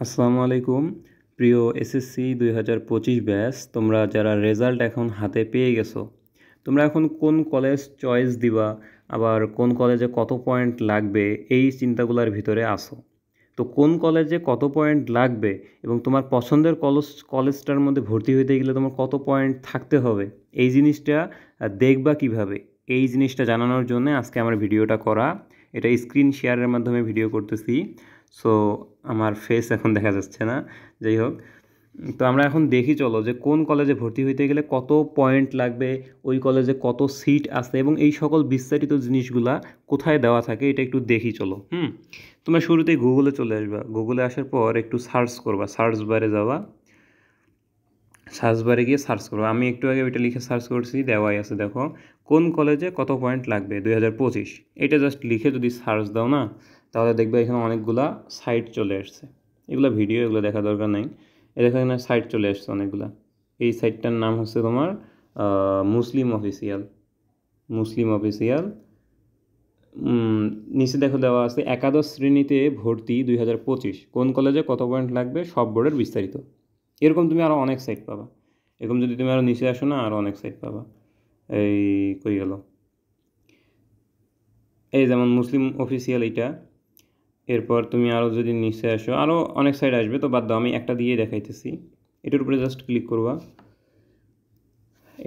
আসসালামু আলাইকুম প্রিয় এসএসসি 2025 ব্যাচ। তোমরা যারা রেজাল্ট এখন হাতে পেয়ে গেছো, তোমরা এখন কোন কলেজ চয়েস দিবা, আবার কোন কলেজে কত পয়েন্ট লাগবে, এই চিন্তাগুলোর ভিতরে আসো। তো কোন কলেজে কত পয়েন্ট লাগবে এবং তোমার পছন্দের কলেজটার মধ্যে ভর্তি হইতে গেলে তোমার কত পয়েন্ট থাকতে হবে, এই জিনিসটা দেখবা কিভাবে, এই জিনিসটা জানানোর জন্য আজকে আমার ভিডিওটা করা। এটা স্ক্রিন শেয়ারের মাধ্যমে ভিডিও করতেছি। সো আমার ফেস এখন দেখা যাচ্ছে না, যাই হোক। তো আমরা এখন দেখি চলো যে কোন কলেজে ভর্তি হইতে গেলে কত পয়েন্ট লাগবে, ওই কলেজে কত সিট আছে এবং এই সকল বিস্তারিত জিনিসগুলা কোথায় দেওয়া থাকে এটা একটু দেখি চলো। তোমরা শুরুতেই গুগলে চলে আসবা। গুগলে আসার পর একটু সার্চ করবা, সার্চ বারে যাবা, সার্চ বারে গিয়ে সার্চ করবো। আমি একটু আগে ওইটা লিখে সার্চ করছি, দেওয়াই আছে দেখো কোন কলেজে কত পয়েন্ট লাগবে 2025। এটা জাস্ট লিখে যদি সার্চ দাও না, তাহলে দেখবে এখানে অনেকগুলা সাইট চলে আসছে। এগুলো ভিডিও, এগুলো দেখা দরকার নেই। দেখো এখানে সাইট চলে আসছে অনেকগুলা। এই সাইটটার নাম হচ্ছে তোমার মুসলিম অফিসিয়াল। মুসলিম অফিসিয়াল নিচে দেখো দেওয়া আছে একাদশ শ্রেণীতে ভর্তি 2025 কোন কলেজে কত পয়েন্ট লাগবে সব বোর্ডের বিস্তারিত। এরকম তুমি আরও অনেক সাইট পাবা। এরকম যদি তুমি আরও নিচে আসো না, আরও অনেক সাইট পাবা। এই কই গেল, এই যেমন মুসলিম অফিসিয়াল এইটা। এরপর তুমি আরও যদি নিচে আসো আরও অনেক সাইট আসবে, তো বাদ দাও, আমি একটা দিয়ে দেখাইতেছি। এটার উপরে জাস্ট ক্লিক করবা।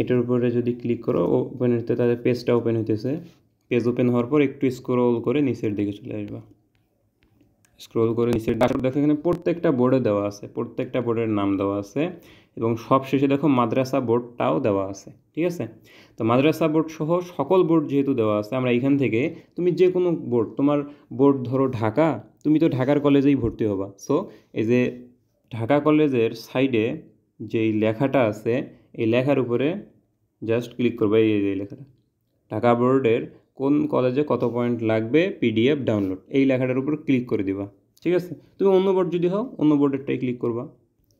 এটার উপরে যদি ক্লিক করো ওপেন হতে, তাদের পেজটা ওপেন হইতেছে। পেজ ওপেন হওয়ার পর একটু স্ক্রল করে নিচের দিকে চলে আসবা। স্ক্রল করে নিচের ড্যাশবোর্ড দেখো, এখানে প্রত্যেকটা বোর্ডে দেওয়া আছে, প্রত্যেকটা বোর্ডের নাম দেওয়া আছে এবং সব শেষে দেখো মাদ্রাসা বোর্ডটাও দেওয়া আছে। ঠিক আছে, তো মাদ্রাসা বোর্ড সহ সকল বোর্ড যেহেতু দেওয়া আছে, আমরা এখান থেকে তুমি যে কোনো বোর্ড, তোমার বোর্ড ধরো ঢাকা, তুমি তো ঢাকার কলেজেই ভর্তি হবা। সো এই যে ঢাকা কলেজের সাইডে যেই লেখাটা আছে, এই লেখার উপরে জাস্ট ক্লিক করবে। এই যে লেখাটা, ঢাকা বোর্ডের কোন কলেজে কত পয়েন্ট লাগবে পিডিএফ ডাউনলোড, এই লেখাটার উপর ক্লিক করে দিবা। ঠিক আছে, তুমি অন্য বোর্ড যদি হও অন্য বোর্ডেরটাই ক্লিক করবা।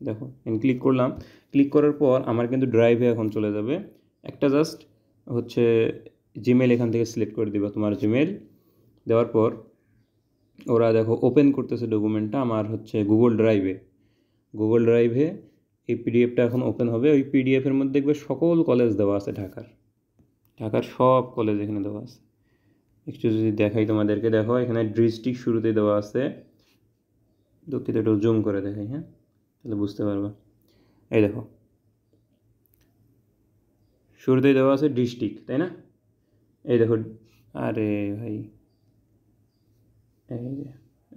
দেখো আমি ক্লিক করলাম। ক্লিক করার পর আমার কিন্তু ড্রাইভে এখন চলে যাবে। একটা জাস্ট হচ্ছে জিমেল এখান থেকে সিলেক্ট করে দিবা, তোমার জিমেল দেওয়ার পর ওরা দেখো ওপেন করতেছে ডকুমেন্টটা আমার হচ্ছে গুগল ড্রাইভে। গুগল ড্রাইভে এই পিডিএফটা এখন ওপেন হবে। ওই পিডিএফের মধ্যে দেখবে সকল কলেজ দেওয়া আছে, ঢাকার সব কলেজ এখানে দেওয়া আছে। একটু যদি দেখাই তোমাদেরকে, দেখো এখানে ডিস্ট্রিক্ট শুরুতে দেওয়া আছে। দুঃখিত, একটু জুম করে দেখাই, হ্যাঁ, তাহলে বুঝতে পারবা। এই দেখো শুরুতেই দেওয়া আছে ডিস্ট্রিক্ট, তাই না? এই দেখো, আরে ভাই,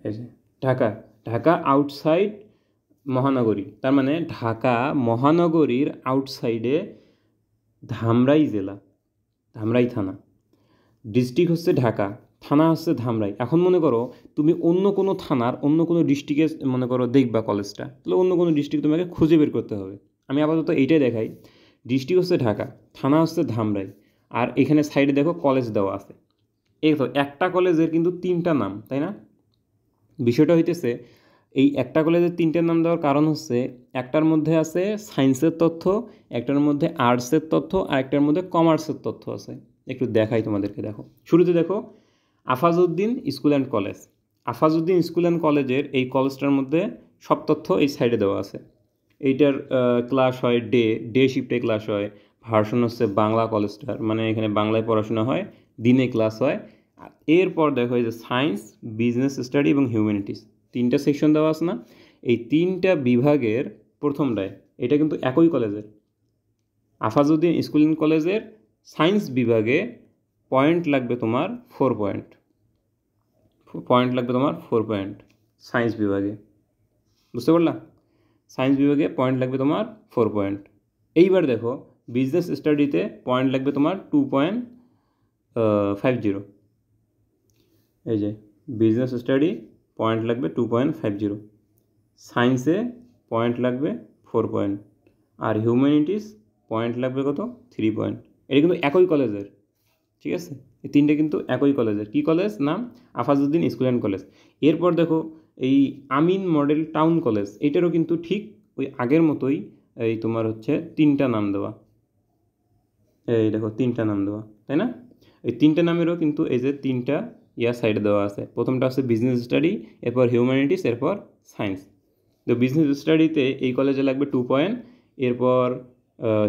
এই যে ঢাকা, ঢাকা আউটসাইড মহানগরী, তার মানে ঢাকা মহানগরীর আউটসাইডে ধামরাই জেলা, ধামরাই থানা। ডিস্ট্রিক্ট হচ্ছে ঢাকা, থানা হচ্ছে ধামরাই। এখন মনে করো তুমি অন্য কোনো থানার অন্য কোনো ডিস্ট্রিক্টে মনে করো দেখবা কলেজটা, তাহলে অন্য কোনো ডিস্ট্রিক্ট তোমাকে খুঁজে বের করতে হবে। আমি আপাতত এইটাই দেখাই। ডিস্ট্রিক্ট হচ্ছে ঢাকা, থানা হচ্ছে ধামরাই, আর এখানে সাইডে দেখো কলেজ দেওয়া আছে। এই তো একটা কলেজের কিন্তু তিনটা নাম, তাই না? বিষয়টা হইতেছে এই একটা কলেজের তিনটে নাম দেওয়ার কারণ হচ্ছে একটার মধ্যে আছে সায়েন্সের তথ্য, একটার মধ্যে আর্টসের তথ্য, আর একটার মধ্যে কমার্সের তথ্য আছে। একটু দেখাই তোমাদেরকে, দেখো শুরুতে দেখো Afazuddin school and college. Afazuddin school and কলেজের এই কলেজটার মধ্যে সব তথ্য এই সাইডে দেওয়া আছে। এইটার ক্লাস হয় ডে শিফটে ক্লাস হয়। ভার্সন হচ্ছে বাংলা কলেজটার, মানে এখানে বাংলায় পড়াশোনা হয়, দিনে ক্লাস হয়। এরপর দেখো এই যে সায়েন্স, বিজনেস স্টাডি এবং হিউম্যানিটিস, তিনটা সেকশন দেওয়া আছে না? এই তিনটা বিভাগের প্রথমটায়, এটা কিন্তু একই কলেজের। আফাজউদ্দিন স্কুল অ্যান্ড কলেজের সায়েন্স বিভাগে পয়েন্ট লাগবে তোমার 4 পয়েন্ট, লাগবে তোমার 4 পয়েন্ট সায়েন্স বিভাগে। বুঝতে পারলা? সায়েন্স বিভাগে পয়েন্ট লাগবে তোমার 4 পয়েন্ট। এইবার দেখো বিজনেস স্টাডিতে পয়েন্ট লাগবে তোমার 2.50। এই যে বিজনেস স্টাডি পয়েন্ট লাগবে 2.50। সায়েন্সে পয়েন্ট লাগবে 4 পয়েন্ট, আর হিউম্যানিটিস পয়েন্ট লাগবে কত? 3 পয়েন্ট। এটা কিন্তু একই কলেজের, ঠিক আছে? এই তিনটে কিন্তু একই কলেজের। কী কলেজ? নাম আফাজউদ্দিন স্কুল অ্যান্ড কলেজ। এরপর দেখো এই আমিন মডেল টাউন কলেজ, এটারও কিন্তু ঠিক ওই আগের মতোই এই তোমার হচ্ছে তিনটা নাম দেওয়া। এই দেখো তিনটা নাম দেওয়া, তাই না? এই তিনটা নামেরও কিন্তু এই যে তিনটা সাইডে দেওয়া আছে। প্রথমটা হচ্ছে বিজনেস স্টাডি, এরপর হিউম্যানিটিস, এরপর সায়েন্স। তো বিজনেস স্টাডিতে এই কলেজে লাগবে 2 পয়েন্ট, এরপর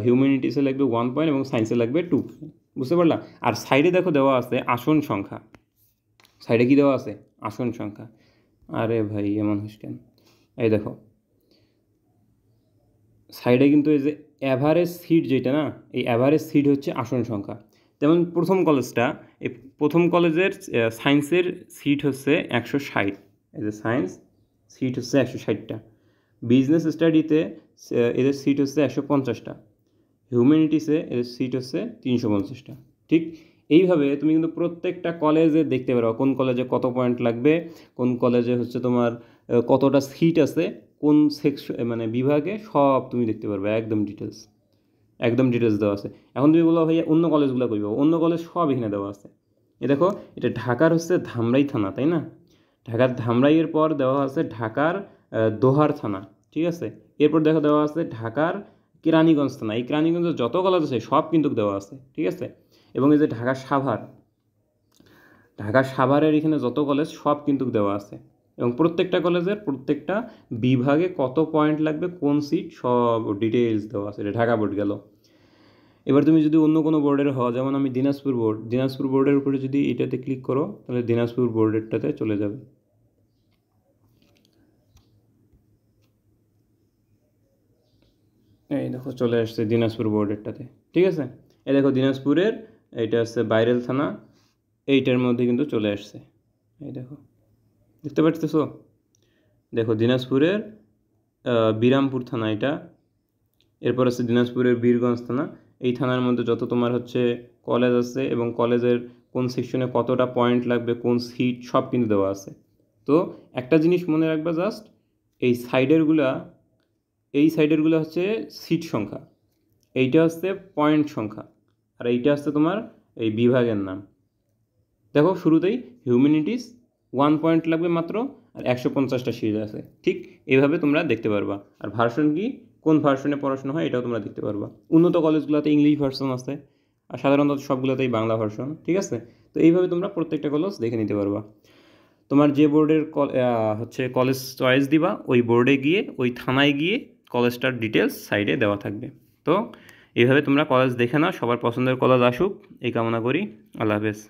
হিউম্যানিটিসে লাগবে 1 পয়েন্ট এবং সায়েন্সে লাগবে 2 পয়েন্ট। বুঝতে পারলাম? আর সাইডে দেখো দেওয়া আছে আসন সংখ্যা। সাইডে কি দেওয়া আছে? আসন সংখ্যা। আরে ভাই এমন হোস কেন? এই দেখো সাইডে কিন্তু এই যে অ্যাভারেজ সিট যেটা না, এই অ্যাভারেজ সিট হচ্ছে আসন সংখ্যা। যেমন প্রথম কলেজটা, এই প্রথম কলেজের সায়েন্সের সিট হচ্ছে 160, এই যে সায়েন্স সিট হচ্ছে 160টা। বিজনেস স্টাডিতে এদের সিট হচ্ছে 150টা। হিউম্যানিটিসে এদের সিট হচ্ছে 350টা। ঠিক এইভাবে তুমি কিন্তু প্রত্যেকটা কলেজে দেখতে পারো কোন কলেজে কত পয়েন্ট লাগবে, কোন কলেজে হচ্ছে তোমার কতটা সিট আছে, কোন সেকশন মানে বিভাগে, সব তুমি দেখতে পারবে একদম ডিটেলস দেওয়া আছে। এখন তুমি বলো ভাইয়া অন্য কলেজগুলো কইব, অন্য কলেজ সব এখানে দেওয়া আছে। এ দেখো এটা ঢাকার হচ্ছে ধামরাই থানা, তাই না? ঢাকার ধামরাইয়ের পর দেওয়া আছে ঢাকার দোহার থানা, ঠিক আছে? এরপর দেখো দেওয়া আছে ঢাকার কেরানীগঞ্জ থানা। এই কেরানীগঞ্জের যত কলেজ আছে সব কিন্তু দেওয়া আছে, ঠিক আছে? এবং এই যে ঢাকার সাভারের এখানে যত কলেজ সব কিন্তু দেওয়া আছে, এবং প্রত্যেকটা কলেজের প্রত্যেকটা বিভাগে কত পয়েন্ট লাগবে, কোন সিট, সব ডিটেলস দেওয়া আছে। এটা ঢাকা বোর্ড গেল। এবার তুমি যদি অন্য কোনো বোর্ডের হও, যেমন আমি দিনাজপুর বোর্ডের উপরে যদি এটাতে ক্লিক করো তাহলে দিনাজপুর বোর্ডেরটাতে চলে যাবে। এই দেখো চলে আসছে দিনাজপুর বোর্ডেরটাতে, ঠিক আছে? এই দেখো দিনাজপুরের এইটা হচ্ছে বাইরেল থানা, এইটার মধ্যে কিন্তু চলে আসছে। এই দেখো দেখতে পাচ্ছ? দেখো দিনাজপুরের বিরামপুর থানা এটা, এরপর আছে দিনাজপুরের বীরগঞ্জ থানা। এই থানার মধ্যে যত তোমার হচ্ছে কলেজ আছে এবং কলেজের কোন সেকশনে কতটা পয়েন্ট লাগবে, কোন সিট, সব কিন্তু দেওয়া আছে। তো একটা জিনিস মনে রাখবা জাস্ট, এই সাইডেরগুলো হচ্ছে সিট সংখ্যা, এইটা হচ্ছে পয়েন্ট সংখ্যা, আর এইটা হচ্ছে তোমার এই বিভাগের নাম। দেখো শুরুতেই হিউম্যানিটিস 1 পয়েন্ট লাগবে মাত্র, আর 150টা সিরিজ আছে। ঠিক এইভাবে তোমরা দেখতে পারবা। আর ভার্সন কি, কোন ভার্সনে পড়াশোনা হয় এটাও তোমরা দেখতে পারবা। উন্নত কলেজগুলোতে ইংলিশ ভার্সন আছে, আর সাধারণত সবগুলোতেই বাংলা ভার্সন, ঠিক আছে? তো এইভাবে তোমরা প্রত্যেকটা কলেজ দেখে নিতে পারবা। তোমার যে বোর্ডের হচ্ছে কলেজ চয়েস দিবা, ওই বোর্ডে গিয়ে ওই থানায় গিয়ে কলেজটার ডিটেলস সাইডে দেওয়া থাকবে। তো এইভাবে তোমরা কলেজ দেখে নাও, সবার পছন্দের কলেজ আসুক এই কামনা করি। আল্লাহ হাফেজ।